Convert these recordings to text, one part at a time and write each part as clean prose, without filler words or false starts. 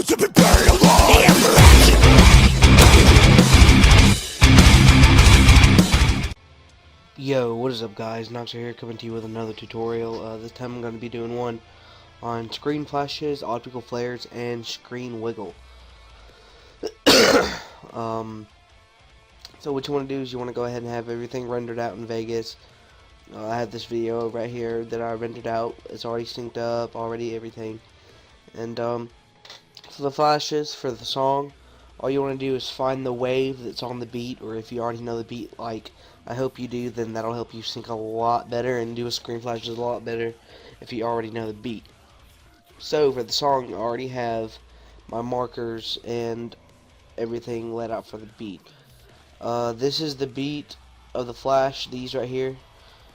to be buried alive. Yo, what is up guys, Knoxzar here coming to you with another tutorial. This time I'm going to be doing one on screen flashes, optical flares, and screen wiggle. So what you want to do is you want to go ahead and have everything rendered out in Vegas. I have this video right here that I rendered out. It's already synced up, already everything. And for the flashes, for the song, all you want to do is find the wave that's on the beat, or if you already know the beat, like I hope you do, then that'll help you sync a lot better and do a screen flashes a lot better if you already know the beat. So for the song, I already have my markers and everything laid out for the beat. This is the beat of the flash, these right here.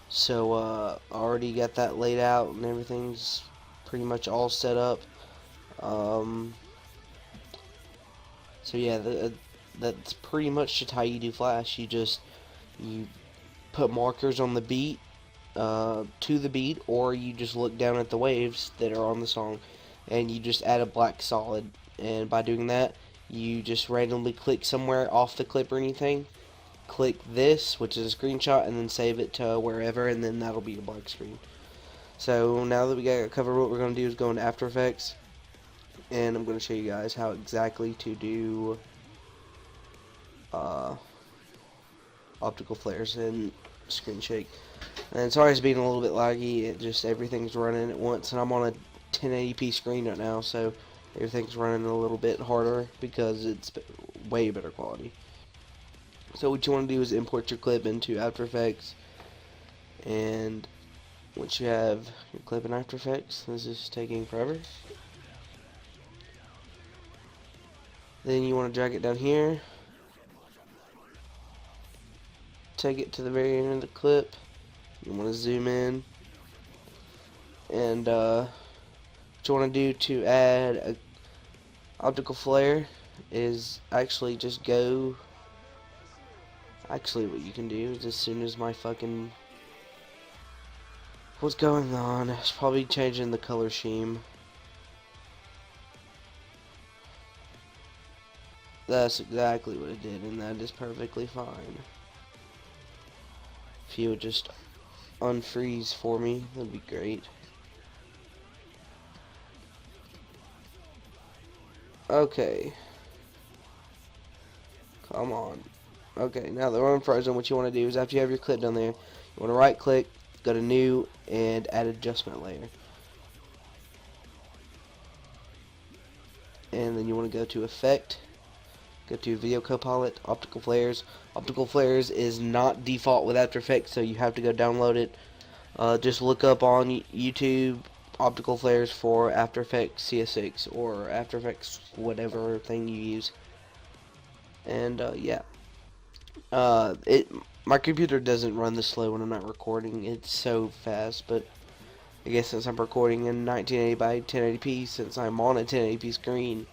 So I already got that laid out and everything's pretty much all set up. So yeah, that's pretty much just how you do flash. You put markers on the beat, to the beat, or you just look down at the waves that are on the song, and you just add a black solid. And by doing that, you just randomly click somewhere off the clip or anything. Click this, which is a screenshot, and then save it to wherever, and then that'll be your black screen. So now that we got it covered, what we're going to do is go into After Effects, and I'm going to show you guys how exactly to do optical flares and screen shake. And sorry it's being a little bit laggy, it just everything's running at once, and I'm on a 1080p screen right now, so everything's running a little bit harder because it's way better quality. So what you want to do is import your clip into After Effects, and once you have your clip in After Effects, this is taking forever, then you want to drag it down here, take it to the very end of the clip. You want to zoom in, and what you want to do to add a optical flare is actually just go. Actually, what you can do is as soon as my fucking what's going on, it's probably changing the color scheme. That's exactly what it did, and that is perfectly fine. If you would just unfreeze for me, that'd be great. Okay. Come on. Okay, now that we're unfrozen, what you want to do is after you have your clip down there, you want to right click, go to new, and add adjustment layer. And then you want to go to effect, go to video copilot, optical flares. Optical flares is not default with After Effects, so you have to go download it. Just look up on YouTube optical flares for After Effects CS6 or After Effects whatever thing you use. And yeah, my computer doesn't run this slow when I'm not recording. It's so fast, but I guess since I'm recording in 1980 by 1080p, since I'm on a 1080p screen,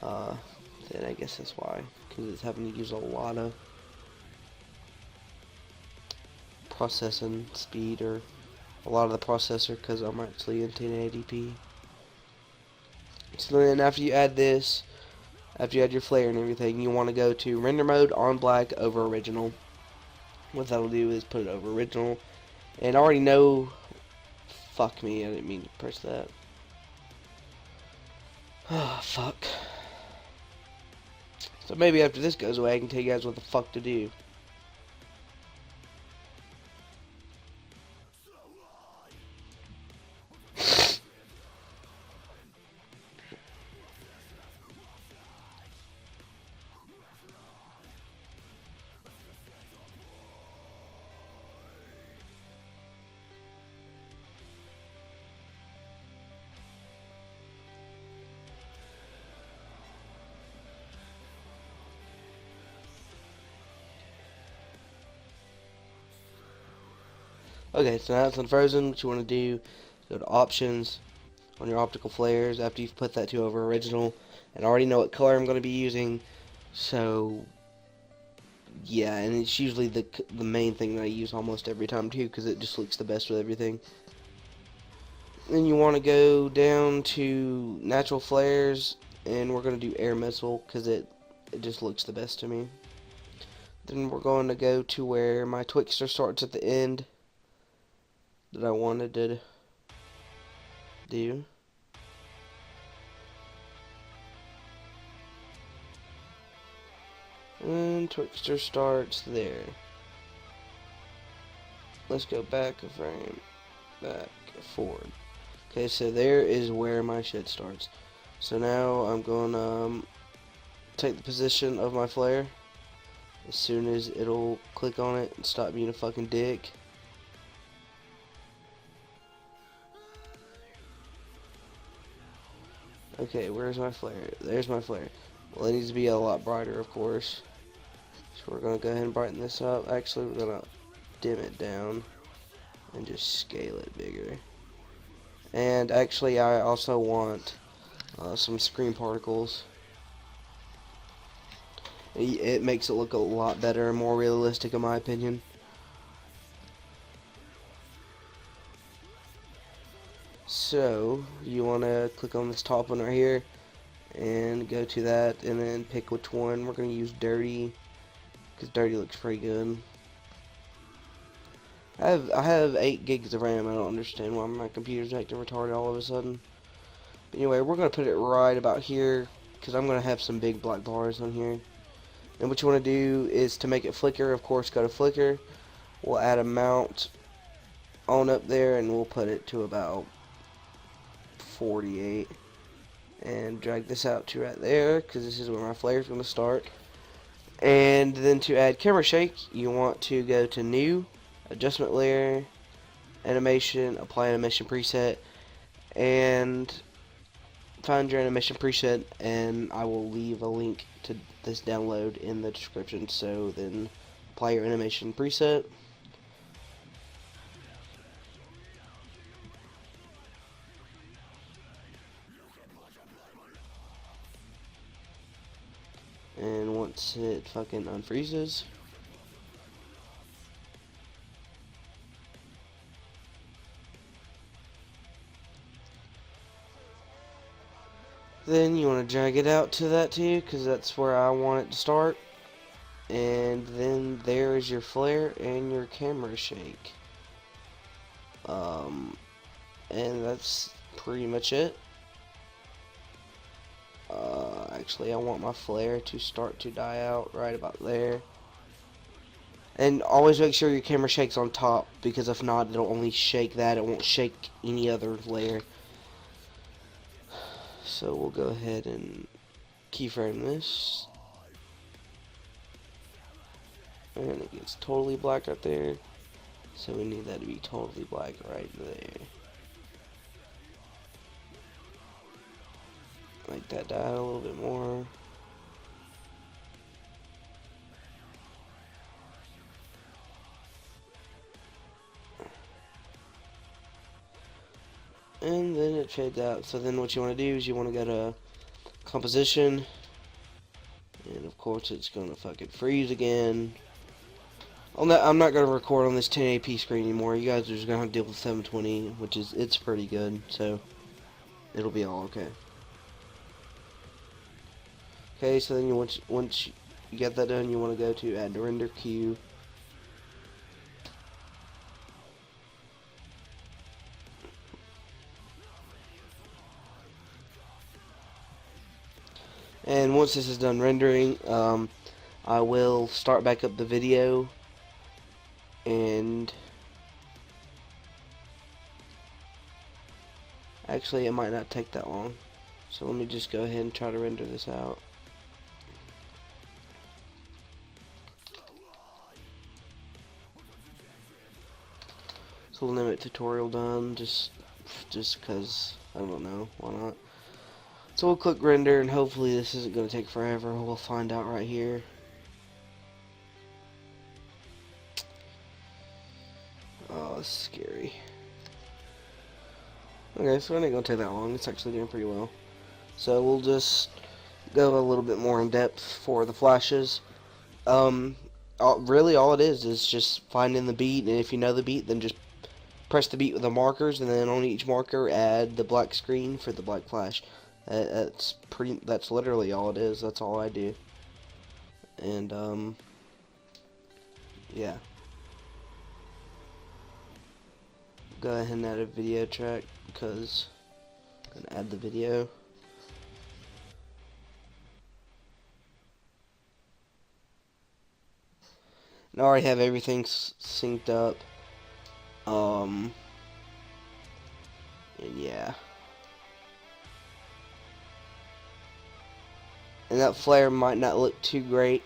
then I guess that's why, because it's having to use a lot of processing speed, or a lot of the processor, because I'm actually in 1080p. So then after you add this, after you add your flare and everything, you want to go to render mode on black over original. What that'll do is put it over original, and I already know, fuck me, I didn't mean to press that. Oh, fuck. So maybe after this goes away, I can tell you guys what the fuck to do. Okay, so now it's unfrozen. What you want to do, go to options on your optical flares after you've put that to over original, and I already know what color I'm going to be using, so yeah, and it's usually the main thing that I use almost every time too, because it just looks the best with everything. Then you want to go down to natural flares, and we're going to do air missile because it just looks the best to me. Then we're going to go to where my Twixter starts at the end that I wanted to do. And Twixter starts there. Let's go back a frame, back, forward. Okay, so there is where my shit starts. So now I'm going to take the position of my flare as soon as it'll click on it and stop being a fucking dick. Okay, where's my flare? There's my flare. Well, it needs to be a lot brighter, of course. So we're going to go ahead and brighten this up. Actually, we're going to dim it down and just scale it bigger. And actually, I also want some screen particles. It makes it look a lot better and more realistic, in my opinion. So you want to click on this top one right here and go to that, and then pick which one. We're going to use dirty because dirty looks pretty good. I have 8 gigs of RAM. I don't understand why my computer's acting retarded all of a sudden. But anyway, we're going to put it right about here because I'm going to have some big black bars on here. And what you want to do is to make it flicker, of course, go to flicker. We'll add a mount on up there, and we'll put it to about 48. And drag this out to right there because this is where my flare is going to start. And then to add camera shake, you want to go to new, adjustment layer, animation, apply animation preset, and find your animation preset, and I will leave a link to this download in the description. So then apply your animation preset. And once it fucking unfreezes, then you want to drag it out to that too, because that's where I want it to start. And then there is your flare and your camera shake. And that's pretty much it. Actually, I want my flare to start to die out right about there. And always make sure your camera shakes on top, because if not, it'll only shake that. It won't shake any other layer. So we'll go ahead and keyframe this. And it gets totally black right there. So we need that to be totally black right there. Make that die a little bit more. And then it fades out. So then what you want to do is you want to go to composition. And of course it's going to fucking freeze again. I'm not going to record on this 1080p screen anymore. You guys are just going to have to deal with 720, which is, it's pretty good. So it'll be all okay. Okay, so then once you get that done, you want to go to add to render queue. And once this is done rendering, I will start back up the video, and actually it might not take that long. So let me just go ahead and try to render this out. So limit tutorial done, just cause I don't know, why not. So we'll click render, and hopefully this isn't going to take forever. We'll find out right here. Oh, it's scary. Okay, so it ain't going to take that long. It's actually doing pretty well. So we'll just go a little bit more in depth for the flashes. Really all it is just finding the beat, and if you know the beat, then just press the beat with the markers, and then on each marker add the black screen for the black flash. That's literally all it is. That's all I do. And yeah. Go ahead and add a video track because I'm gonna add the video. And I already have everything synced up. And yeah. And that flare might not look too great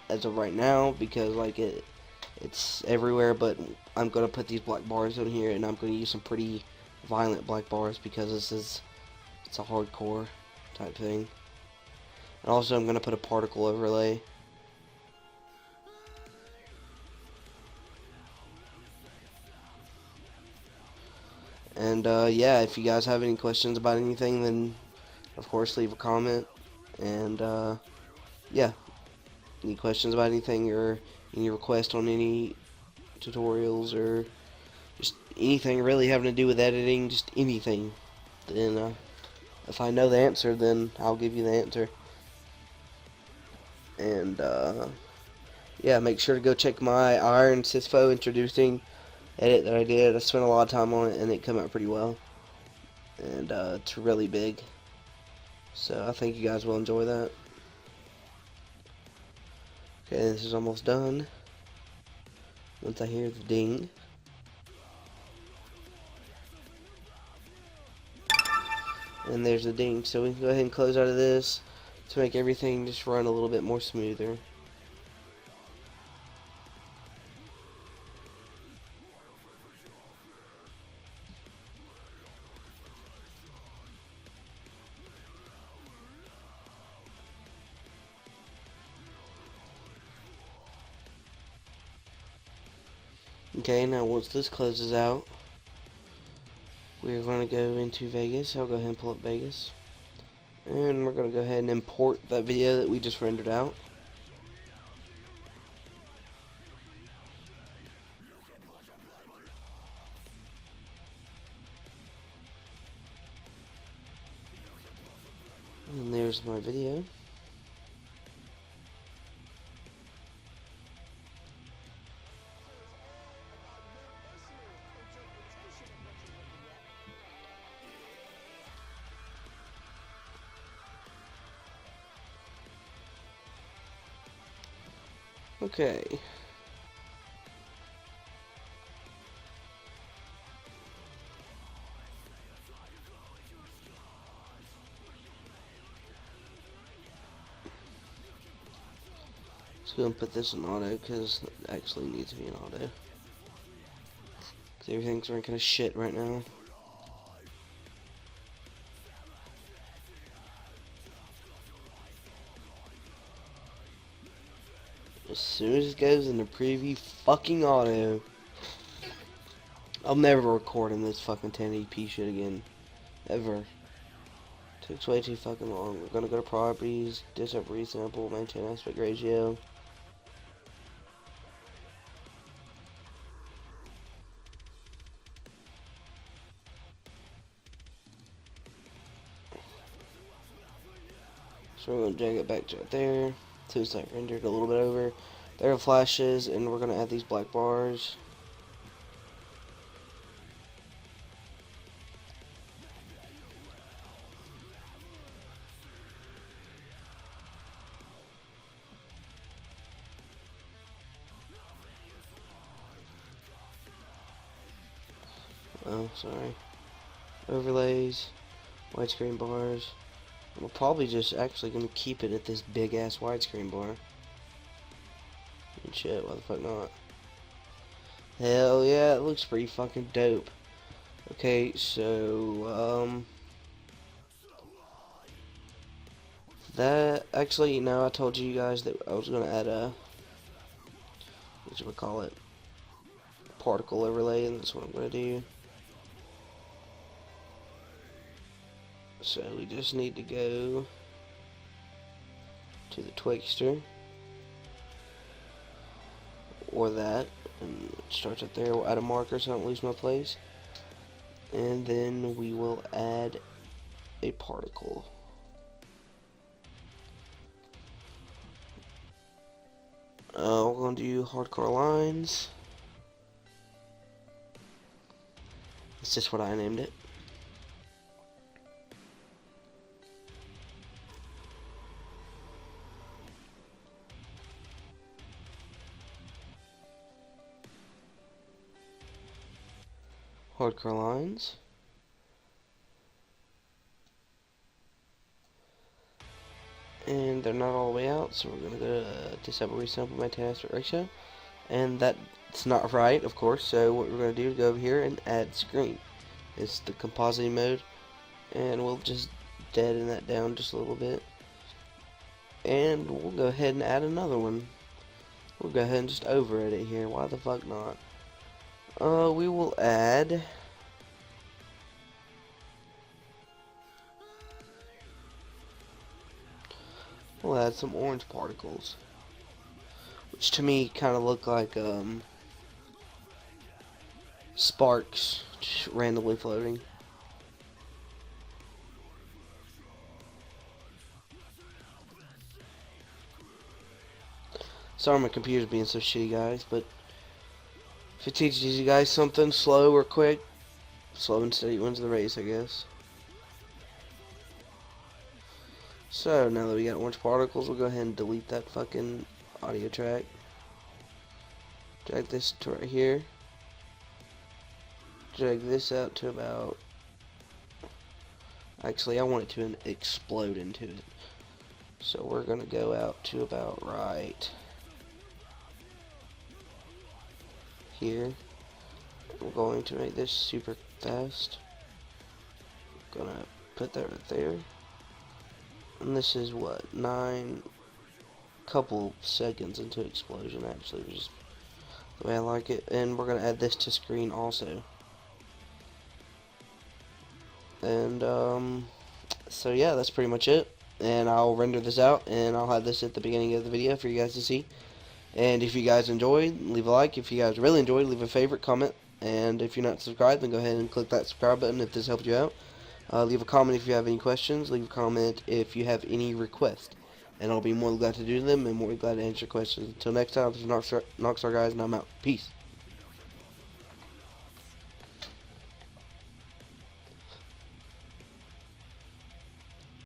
as of right now because like it's everywhere, but I'm gonna put these black bars on here, and I'm gonna use some pretty violent black bars because it's a hardcore type thing. And also I'm gonna put a particle overlay. And yeah, if you guys have any questions about anything, then of course leave a comment. And yeah, any questions about anything or any requests on any tutorials or just anything really having to do with editing, just anything, then if I know the answer, then I'll give you the answer. And yeah, make sure to go check my Iron Sysfo introducing edit that I did. I spent a lot of time on it, and it came out pretty well. And it's really big, so I think you guys will enjoy that. Okay, this is almost done. Once I hear the ding. And there's the ding. So we can go ahead and close out of this to make everything just run a little bit more smoother. Okay, now once this closes out, we're going to go into Vegas. I'll go ahead and pull up Vegas. And we're going to go ahead and import that video that we just rendered out. And there's my video. Okay. So I'm going to put this in auto because it actually needs to be in auto. Because everything's running kind of shit right now. As soon as it goes into preview fucking auto, I'm never recording this fucking 1080p shit again. Ever. Takes way too fucking long. We're gonna go to properties, disrupt resample, maintain aspect ratio. So we're gonna drag it back to right there. So it's like rendered a little bit over. There are flashes, and we're gonna add these black bars. Oh, sorry. Overlays, widescreen bars. We're probably just actually gonna keep it at this big ass widescreen bar. And shit, why the fuck not? Hell yeah, it looks pretty fucking dope. Okay, so that actually, no, I told you guys that I was gonna add a, what should we call it, particle overlay, and that's what I'm gonna do. So we just need to go to the Twixter, or that, And it starts up there. We'll add a marker so I don't lose my place. And then we will add a particle. We're going to do hardcore lines. It's just what I named it. Hardcore lines. And they're not all the way out, so we're going to go to disable resample maintain aspect ratio. And that's not right, of course, so what we're going to do is go over here and add screen. It's the compositing mode, and we'll just deaden that down just a little bit. And we'll go ahead and add another one. We'll go ahead and just override it here. Why the fuck not? We will add... We'll add some orange particles, which to me kind of look like sparks just randomly floating. Sorry my computer's being so shitty, guys, but if it teaches you guys something slow or quick, slow and steady wins the race, I guess. So, now that we got orange particles, we'll go ahead and delete that fucking audio track. Drag this to right here. Drag this out to about... Actually, I want it to explode into it. So we're going to go out to about right here. We're going to make this super fast. Gonna put that right there. And this is what, couple seconds into explosion actually, which is the way I like it. And we're gonna add this to screen also. And so yeah, that's pretty much it. And I'll render this out, and I'll have this at the beginning of the video for you guys to see. And if you guys enjoyed, leave a like. If you guys really enjoyed, leave a favorite, comment. And if you're not subscribed, then go ahead and click that subscribe button if this helped you out. Leave a comment if you have any questions. Leave a comment if you have any requests. And I'll be more than glad to do them and more than glad to answer questions. Until next time, this is Knoxzar guys, and I'm out. Peace.